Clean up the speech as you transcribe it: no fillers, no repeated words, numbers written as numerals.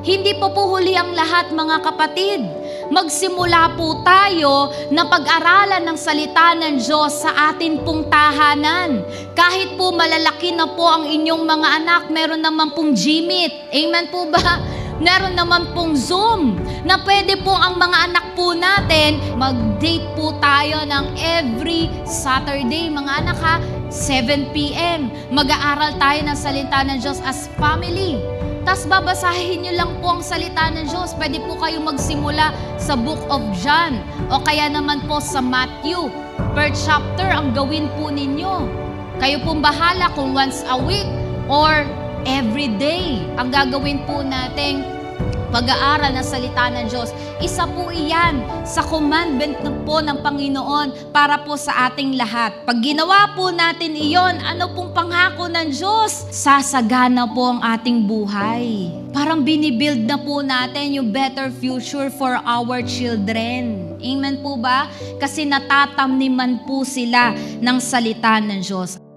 Hindi po huli ang lahat, mga kapatid. Magsimula po tayo na pag-aralan ng salita ng Diyos sa atin pong tahanan. Kahit po malalaki na po ang inyong mga anak, meron naman pong Gmeet. Amen po ba? Meron naman pong Zoom na pwede po ang mga anak po natin, mag-date po tayo ng every Saturday. Mga anak ha, 7 p.m. Mag-aaral tayo ng salita ng Diyos as family. Tas babasahin nyo lang po ang salita ng Diyos. Pwede po kayo magsimula sa Book of John o kaya naman po sa Matthew. Per chapter ang gawin po ninyo. Kayo pong bahala kung once a week or every day ang gagawin po nating pag-aaral ng salita ng Diyos. Isa po iyan sa commandment po ng Panginoon para po sa ating lahat. Pag ginawa po natin iyon, ano pong pangako ng Diyos? Sasagana po ang ating buhay. Parang binibuild na po natin yung better future for our children. Amen po ba? Kasi natatamniman po sila ng salita ng Diyos.